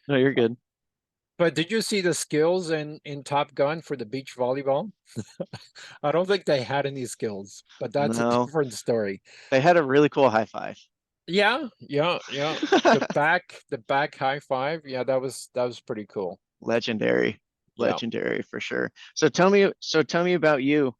No, you're good. But did you see the skills in Top Gun for the beach volleyball? I don't think they had any skills, but that's a No, different story. they had a really cool high five. Yeah, yeah, yeah. The back high five. Yeah, that was pretty cool. Legendary, Yeah. legendary for sure. So tell me about you.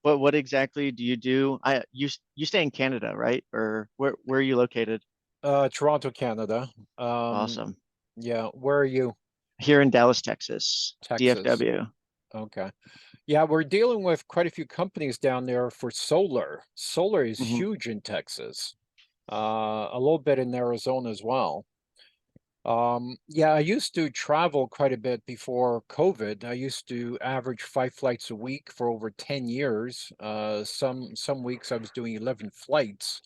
What exactly do you do? You stay in Canada, right? Or where are you located? Toronto, Canada. Um, Awesome. yeah, where are you? Here in Dallas, Texas, Texas. DFW. Okay. Yeah, we're dealing with quite a few companies down there for solar. Solar is Hmm. huge in Texas. A little bit in Arizona as well. Yeah, I used to travel quite a bit before COVID. I used to average 5 flights a week for over 10 years. Some weeks I was doing 11 flights,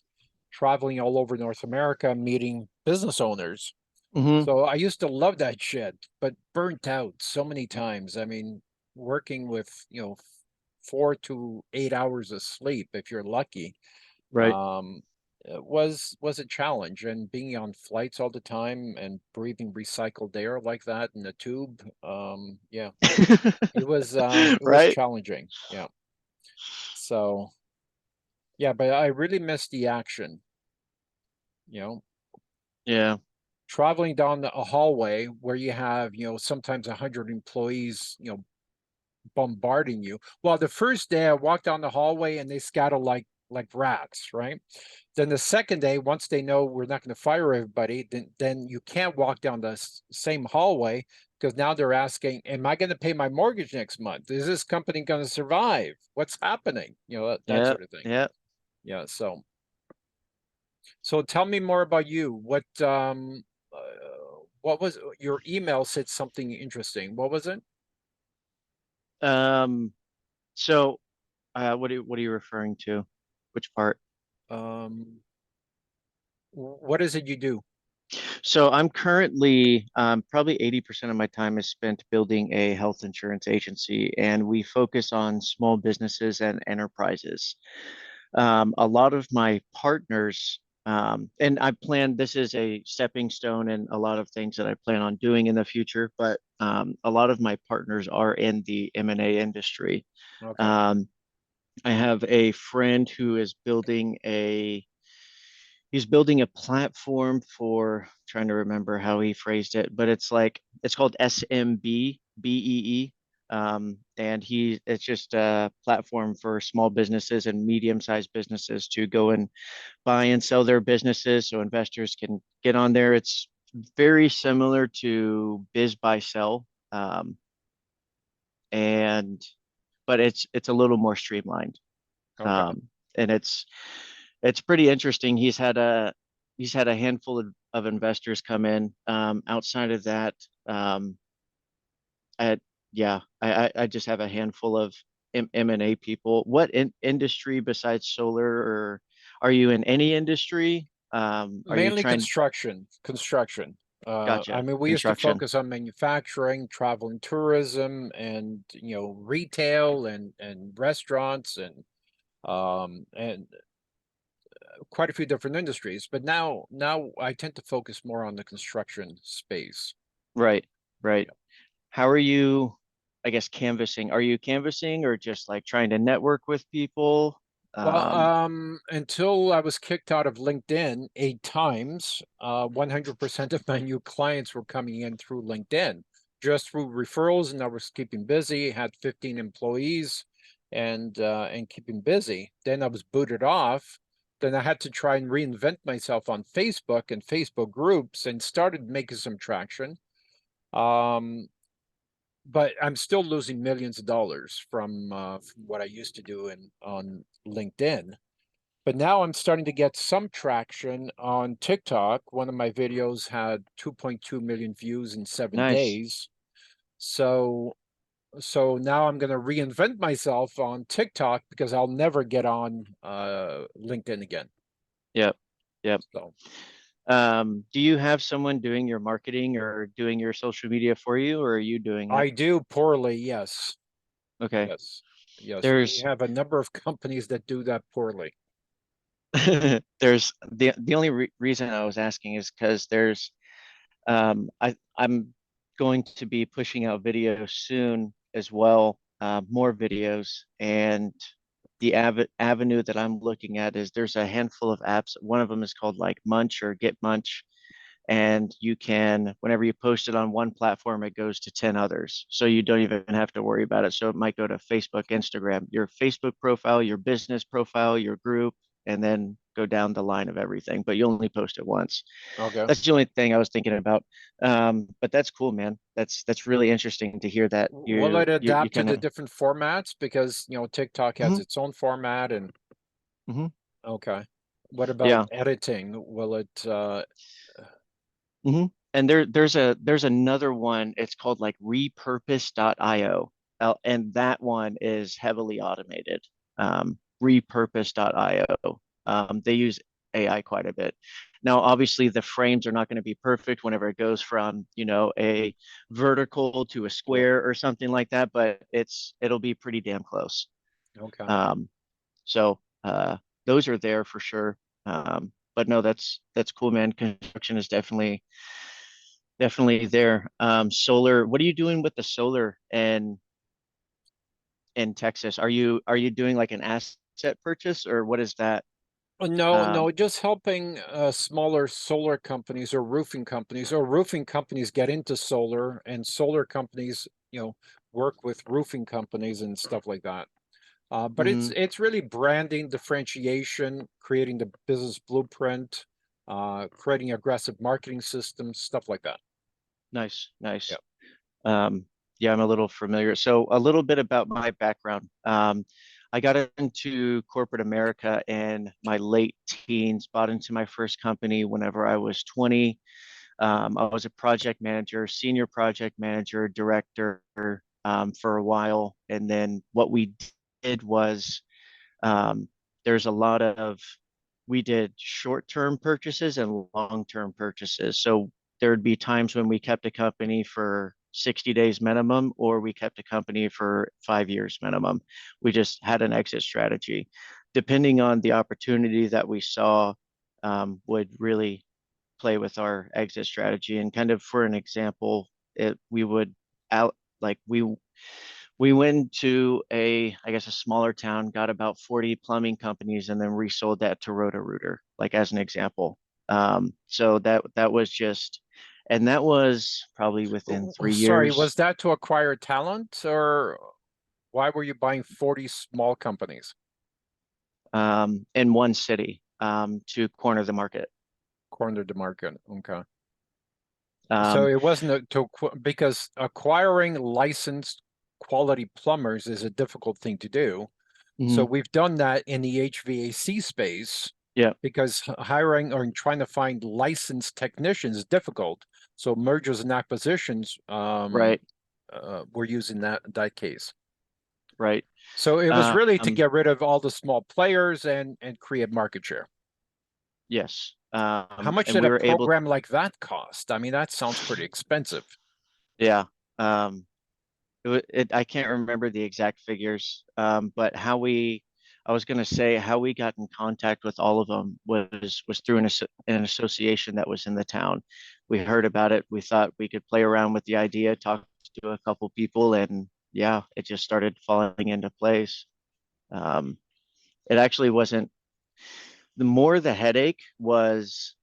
traveling all over North America, meeting business owners. Hmm. So I used to love that shit, but burnt out so many times. I mean, working with, 4 to 8 hours of sleep if you're lucky, Right. um, was a challenge. And being on flights all the time and breathing recycled air like that in the tube, yeah, it was Right. challenging. Yeah. So yeah, but I really miss the action, you know, Yeah. traveling down a hallway where you have, sometimes 100 employees, bombarding you. Well, the first day I walked down the hallway and they scatter like rats, right? Then the second day, once they know we're not going to fire everybody, then you can't walk down the same hallway because now they're asking, "Am I going to pay my mortgage next month? Is this company going to survive? What's happening?" That Yeah. sort of thing. Yeah. Yeah. So tell me more about you. What was your email said something interesting. What was it? Um, so what are you referring to? Which part? Um, what is it you do? So I'm currently probably 80% of my time is spent building a health insurance agency, and we focus on small businesses and enterprises. A lot of my partners, and I plan this is a stepping stone and a lot of things that I plan on doing in the future, but a lot of my partners are in the M&A industry. Okay. Um, I have a friend who is he's building a platform for trying to remember how he phrased it, but it's called SMB BEE. And it's just a platform for small businesses and medium-sized businesses to go and buy and sell their businesses so investors can get on there. It's very similar to Biz Buy Sell. And but it's a little more streamlined. Okay. And it's pretty interesting. He's had a handful of investors come in. Outside of that, I yeah, I just have a handful of M&A people. What industry besides solar, or are you in any industry? Are you Mainly trying? construction. I Gotcha. mean, we used to Construction. focus on manufacturing, travel and tourism, and retail and restaurants and quite a few different industries. But now I tend to focus more on the construction space. Right. Right. Yeah. How are you, I guess, canvassing? Are you canvassing or just like trying to network with people? Well, Um, until I was kicked out of LinkedIn 8 times, 100% of my new clients were coming in through LinkedIn, just through referrals, and I was keeping busy. Had 15 employees, and keeping busy. Then I was booted off. Then I had to try and reinvent myself on Facebook and Facebook groups, and started making some traction. Um, but I'm still losing millions of dollars from what I used to do on LinkedIn. But now I'm starting to get some traction on TikTok. One of my videos had 2.2 million views in seven nice. days. So so now I'm going to reinvent myself on TikTok because I'll never get on LinkedIn again. Yep. Yep. So Do you have someone doing your marketing or doing your social media for you, or are you doing it? I do poorly, yes. Okay. Yes. Yes, we There's have a number of companies that do that poorly. there's the only reason I was asking is because I'm going to be pushing out videos soon as well, more videos. And the avenue that I'm looking at is there's a handful of apps. One of them is called like Munch or Get Munch, and you can, whenever you post it on one platform, it goes to 10 others. So you don't even have to worry about it. So it might go to Facebook, Instagram, your Facebook profile, your business profile, your group, and then go down the line of everything, but you only post it once. Okay. That's the only thing I was thinking about. But that's cool, man. That's really interesting to hear that Will it you adapt to kind the of. different formats? Because, TikTok has Mhm, its own format and mhm. okay. What about Yeah. editing? Will it And there's another one. It's called like repurpose.io. And that one is heavily automated. Repurpose.io. They use AI quite a bit. Now, obviously, the frames are not going to be perfect whenever it goes from, a vertical to a yep, square or something like that, but it'll be pretty damn close. okay. Um, so those are there for sure. But no, that's cool, man. Construction is definitely there. Solar, what are you doing with the solar in Texas? Are you doing like an asset purchase or what is that? No, Um, no, just helping smaller solar companies or roofing companies get into solar and solar companies, work with roofing companies and stuff like that. But it's mhm. it's really branding, differentiation, creating the business blueprint, creating aggressive marketing systems, stuff like that. Nice, Yeah. nice. Um, yeah, I'm a little familiar. So a little bit about my background. I got into corporate America in my late teens, bought into my first company whenever I was 20. I was a project manager, senior project manager, director for a while. And then what we did was um, there's a lot of, we did short-term purchases and long-term purchases. So there'd be times when we kept a company for 60 days minimum, or we kept a company for 5 years minimum. We just had an exit strategy. Depending on the opportunity that we saw, would really play with our exit strategy. And kind of for an example, we would out like we went to I guess a smaller town, got about 40 plumbing companies, and then resold that to Roto-Rooter, like as an example. So that was just, and that was probably within three Sorry, was years, that to acquire talent or why were you buying 40 small companies? in one city, to corner the market. Corner the market. Okay. So Um, it wasn't because acquiring licensed quality plumbers is a difficult thing to do. So mhm, we've done that in the HVAC space yeah, because hiring or trying to find licensed technicians is difficult. So mergers and acquisitions, right, we're using that case. right. So it was really to Um, get rid of all the small players and create market share. yes. How much And did we a were able, program like that cost? I mean, that sounds pretty expensive. yeah. I can't remember the exact figures, but I was going to say how we got in contact with all of them was through an association that was in the town. We heard about it. We thought we could play around with the idea, talk to a couple people, and yeah, it just started falling into place. Um, it actually wasn't, the more the headache was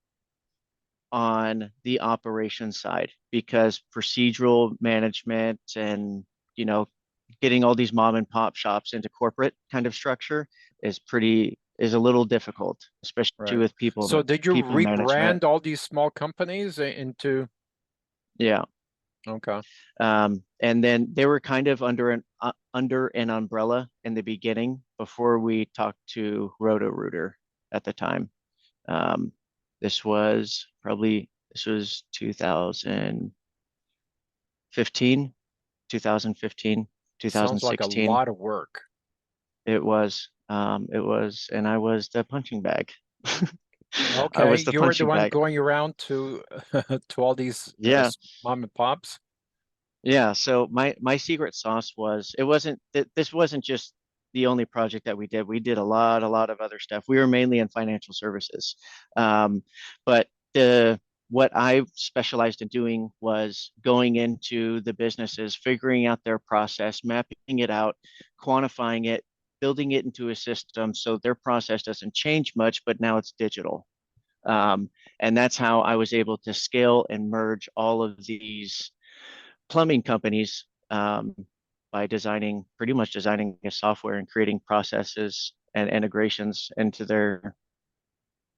on the operations side because procedural management and, you know, getting all these mom and pop shops into corporate kind of structure is a little difficult, especially Right. with So did you people management. rebrand all these small companies into? Yeah. Okay. And then they were kind of under an umbrella in the beginning before we talked to Roto-Rooter at the time. Um, this was 2015, 2015, Sounds like a 2016. lot of work. And I was the punching bag. I Okay, was the you were the punching one bag. going around to to all these Yeah, mom and pops. yeah. So my secret sauce was this wasn't just the only project that we did. We did a lot of other stuff. We were mainly in financial services, but the what I specialized in doing was going into the businesses, figuring out their process, mapping it out, quantifying it, building it into a system so their process doesn't change much, but now it's digital. Um, and that's how I was able to scale and merge all of these plumbing companies by pretty much designing a software and creating processes and integrations into their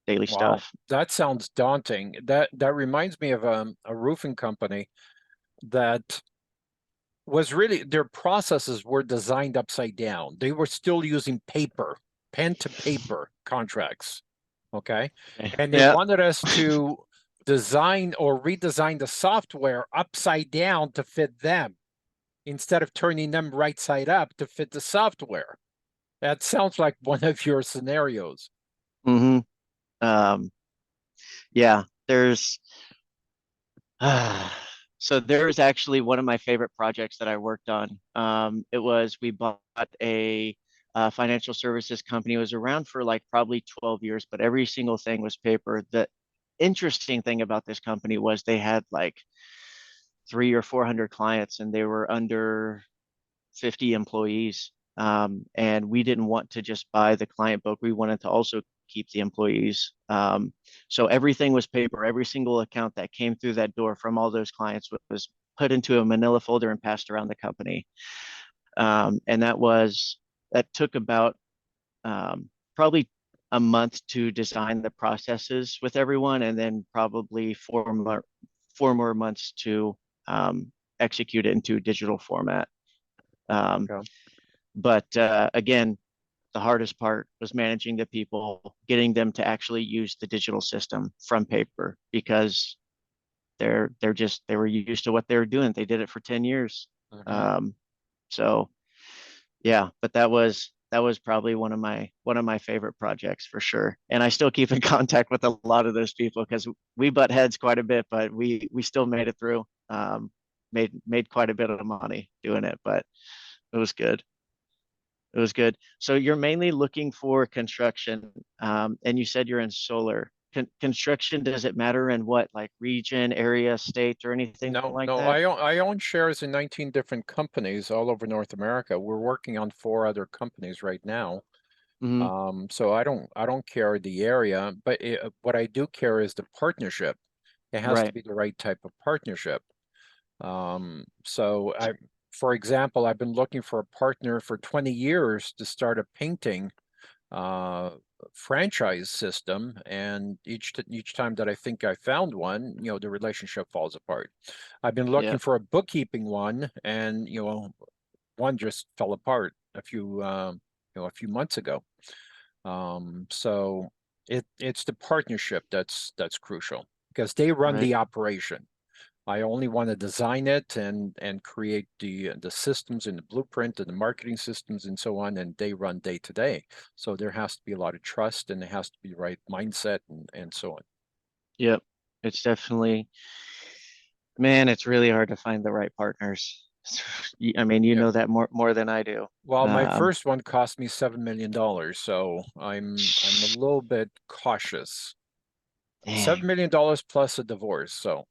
daily Wow, stuff. that sounds daunting. That reminds me of a roofing company that was really their processes were designed upside down. They were still using paper, pen to paper contracts. Okay. And they Yeah. wanted us to design or redesign the software upside down to fit them instead of turning them right side up to fit the software. That sounds like one of your scenarios. hmm Um, yeah. So there's actually one of my favorite projects that I worked on. It was we bought a financial services company. It was around for like probably 12 years, but every single thing was paper. The interesting thing about this company was they had like 300 or 400 clients and they were under 50 employees. And we didn't want to just buy the client book. We wanted to also keep the employees. So everything was paper. Every single account that came through that door from all those clients was put into a manila folder and passed around the company. And that took about probably a month to design the processes with everyone, and then probably 4 more months to execute it into digital format. Um, Okay. but again, the hardest part was managing the people, getting them to actually use the digital system from paper because they were used to what they were doing. They did it for 10 years. Mhm. Um, so yeah, but that was probably one of my favorite projects for sure. And I still keep in contact with a lot of those people because we butt heads quite a bit, but we still made it through. Made quite a bit of money doing it, but it was good. It was good. So you're mainly looking for construction, and you said you're in solar. Construction, does it matter in what, like region, area, state, or anything No, like no, that? I own shares in 19 different companies all over North America. We're working on four other companies right now. Hmm. So I don't care the area, but what I do care is the partnership. It has to Right. be the right type of partnership. For example, I've been looking for a partner for 20 years to start a painting uh, franchise system, and each time that I think I found one, the relationship falls apart. I've been looking Yeah. for a bookkeeping one, and one just fell apart a few months ago. So it's the partnership that's crucial because they run Right. the operation. I only want to design it and create the systems and the blueprint and the marketing systems and so on, and they run day to day. So there has to be a lot of trust and there has to be the right mindset and so on. Yep. It's definitely, man, it's really hard to find the right partners. I mean, you Yeah. know that more than I do. Well, my Um, first one cost me $7 million, so I'm a little bit cautious. Dang. $7 million plus a divorce. So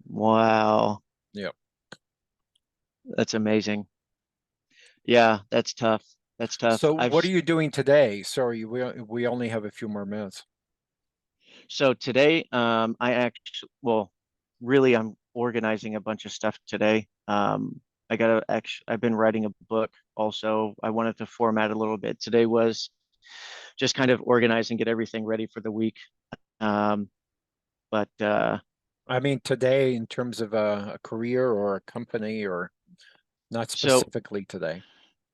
Wow. yeah. That's amazing. Yeah, that's tough. That's tough. So what are you doing today? Sorry, we only have a few more minutes. So today, I actually, well, really, I'm organizing a bunch of stuff today. I've been writing a book also. I wanted to format a little bit. Today was just kind of organize and get everything ready for the week. Um, but I mean, today in terms of a career or a company or not so specifically today.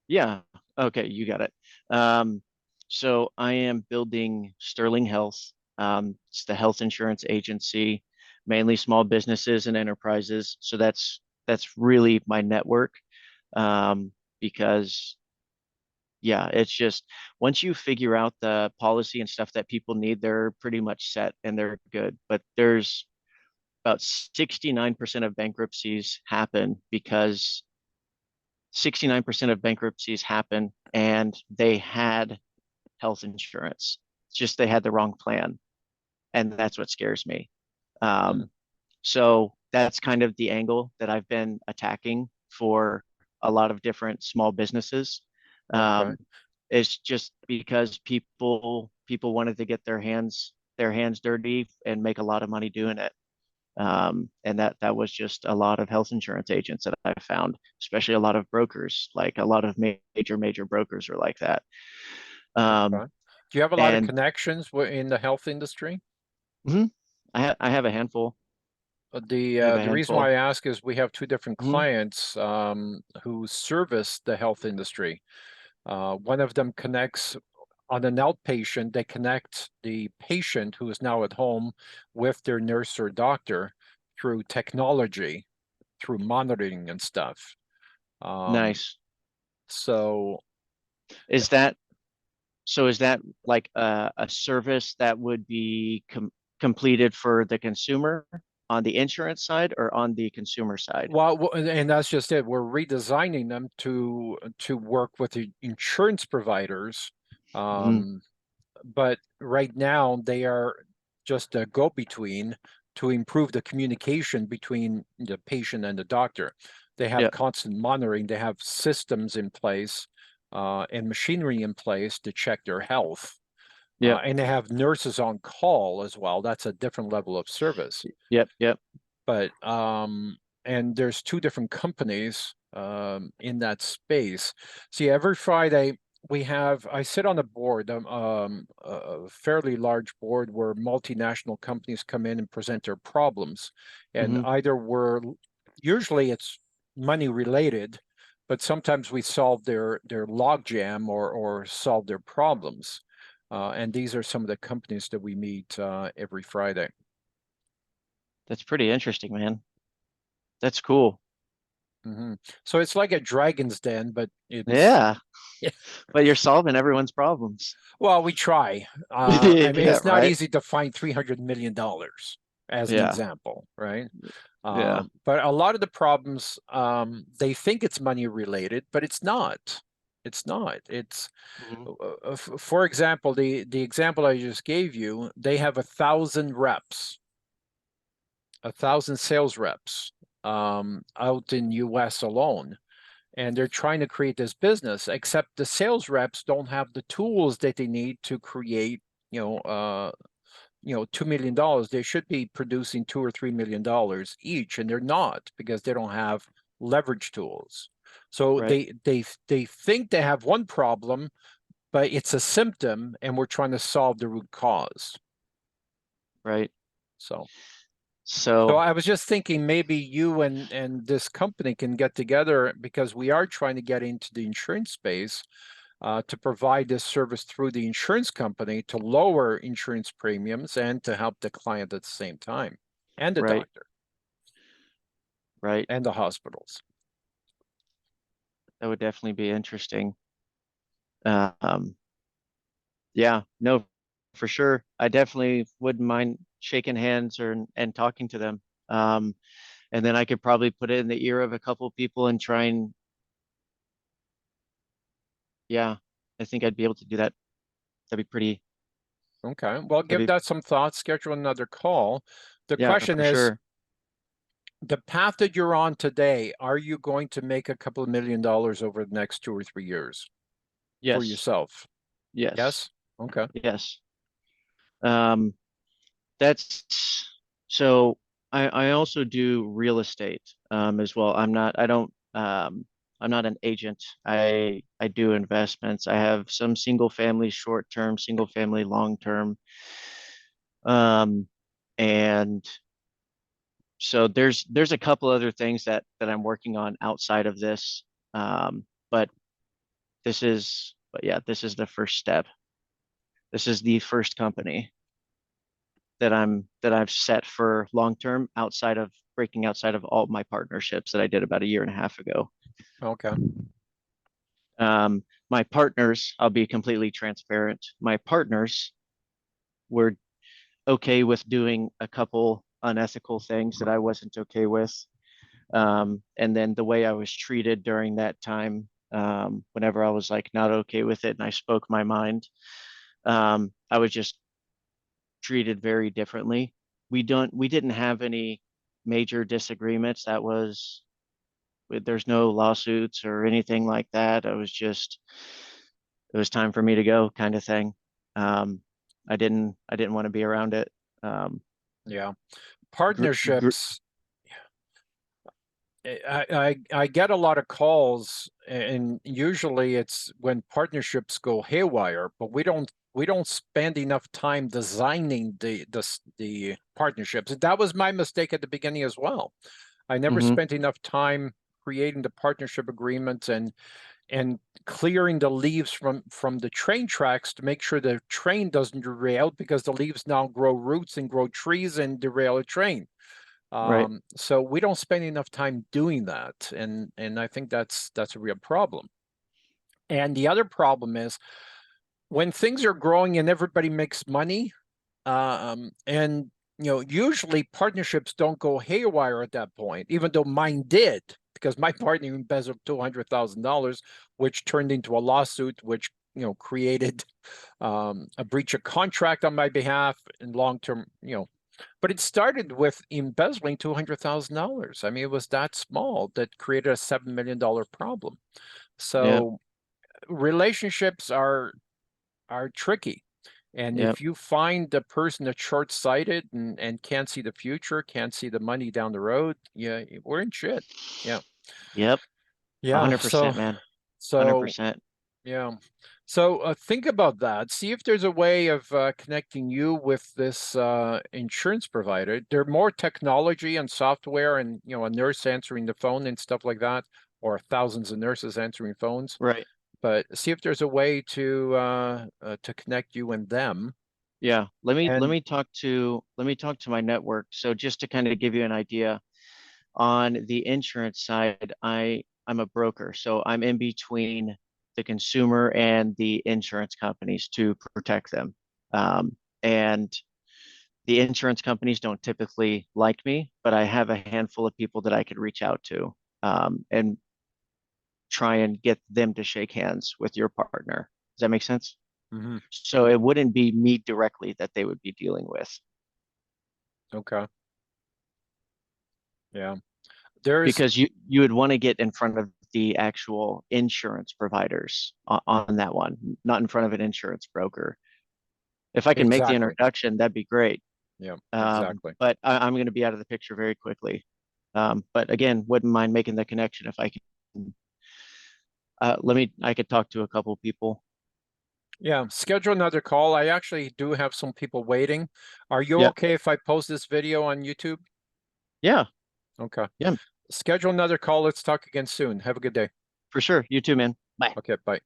yeah, okay, you got it. Um, so I am building Sterling Health. It's the health insurance agency, mainly small businesses and enterprises. So that's really my network. Um, because yeah, it's just once you figure out the policy and stuff that people need, they're pretty much set and they're good. But there's about 69% of bankruptcies happen because 69% of bankruptcies happen and they had health insurance. It's just they had the wrong plan. And that's what scares me. Um, Mm, so that's kind of the angle that I've been attacking for a lot of different small businesses. okay. Um, it's just because people wanted to get their hands dirty and make a lot of money doing it. And that was just a lot of health insurance agents that I found, especially a lot of brokers, like a lot of major brokers are like that. Um, Okay. Do you have a lot of and connections in the health industry? mhm, I have a handful. The I have a the reason why handful. I ask is we have two different Mhm. clients who service the health industry. One of them connects on an outpatient, they connect the patient who is now at home with their nurse or doctor through technology, through monitoring and stuff. Um, Nice. so, Is that is that like a service that would be completed for the consumer on the insurance side or on the consumer side? well, and that's just it. We're redesigning them to work with the insurance providers. Hmm. Um, but right now they are just a go-between to improve the communication between the patient and the doctor. They have Yep. constant monitoring, they have systems in place and machinery in place to check their health. Yep. And they have nurses on call as well. That's a different level of service. Yep. Yep. But and there's two different companies in that space. See, every Friday I sit on a board, a fairly large board where multinational companies come in and present their problems, and Hmm. usually it's money related, but sometimes we solve their logjam or solve their problems. And these are some of the companies that we meet every Friday. That's pretty interesting, man. That's cool. Hmm. So it's like a dragon's den, but it's Yeah. But you're solving everyone's problems. well, we try. I mean, Yeah, it's not right? easy to find $300 million as an Yeah. example, right? Yeah. But a lot of the problems, they think it's money related, but it's not. It's not. It's, Hmm. for example, the example I just gave you, they have 1,000 reps, 1,000 sales reps out in US alone, and they're trying to create this business, except the sales reps don't have the tools that they need to create, you know, uh, $2 million. They should be producing $2 or $3 million each, and they're not because they don't have leverage tools. So Right. they think they have one problem, but it's a symptom, and we're trying to solve the root cause. Right. So so So, I was just thinking maybe you and this company can get together because we are trying to get into the insurance space to provide this service through the insurance company to lower insurance premiums and to help the client at the same time, and the right. doctor Right. and the hospitals. That would definitely be interesting. Um, yeah, no, for sure. I definitely wouldn't mind shaking hands or and talking to them. And then I could probably put it in the ear of a couple of people and try and yeah, I think I'd be able to do that. That'd be pretty, Okay, well, give that'd be that some thought, schedule another call. The yeah, question for is, sure. the path that you're on today, are you going to make a couple of $1 million over the next 2 or 3 years for Yes. yourself? Yes. Yes? Okay. Yes. Um, that's so I also do real estate as well. I'm not an agent. I do investments. I have some single family short term, single family long term. Um, and so there's a couple other things that I'm working on outside of this. But this is the first step. This is the first company that I've set for long term outside of breaking outside of all my partnerships that I did about a year and a half ago. Okay. My partners, I'll be completely transparent. My partners were okay with doing a couple unethical things that I wasn't okay with. And then the way I was treated during that time, whenever I was like not okay with it and I spoke my mind, I was just treated very differently. we didn't have any major disagreements. There's no lawsuits or anything like that. It was time for me to go kind of thing. Um, I didn't want to be around it. Um, Yeah. gr gr Partnerships. I get a lot of calls, and usually it's when partnerships go haywire, but we don't spend enough time designing the partnerships. And that was my mistake at the beginning as well. I never hmm spent enough time creating the partnership agreements and clearing the leaves from the train tracks to make sure the train doesn't derail, because the leaves now grow roots and grow trees and derail a train. Right. So we don't spend enough time doing that, and I think that's a real problem. And the other problem is when things are growing and everybody makes money, and usually partnerships don't go haywire at that point, even though mine did, because my partner embezzled $200,000, which turned into a lawsuit, which created a breach of contract on my behalf and long term, but it started with embezzling $200,000. I mean, it was that small that created a $7 million problem. Yep. So relationships are tricky. And Yep. if you find the person that's short-sighted and can't see the future, can't see the money down the road, yeah, we're in shit. Yeah. Yep. Yeah. 100%, man. So 100%. Yeah. So think about that. See if there's a way of connecting you with this insurance provider. They're more technology and software, and a nurse answering the phone and stuff like that, or thousands of nurses answering phones. Right. But see if there's a way to connect you and them. Yeah. And Let me talk to my network. So just to kind of give you an idea, on the insurance side, I'm a broker. So I'm in between the consumer and the insurance companies to protect them. And the insurance companies don't typically like me, but I have a handful of people that I could reach out to, and try and get them to shake hands with your partner. Does that make sense? Mhm. So it wouldn't be me directly that they would be dealing with, Okay, yeah, there's because you would want to get in front of the actual insurance providers on that one, not in front of an insurance broker. If I can make the exactly. introduction, that'd be great. Yeah, exactly. But I'm going to be out of the picture very quickly. But again, wouldn't mind making the connection if I can. I could talk to a couple people. Yeah, schedule another call. I actually do have some people waiting. Are you Yeah, okay if I post this video on YouTube? yeah, Okay. yeah, Schedule another call. Let's talk again soon. Have a good day. for sure. You too, man. Bye. Okay, bye.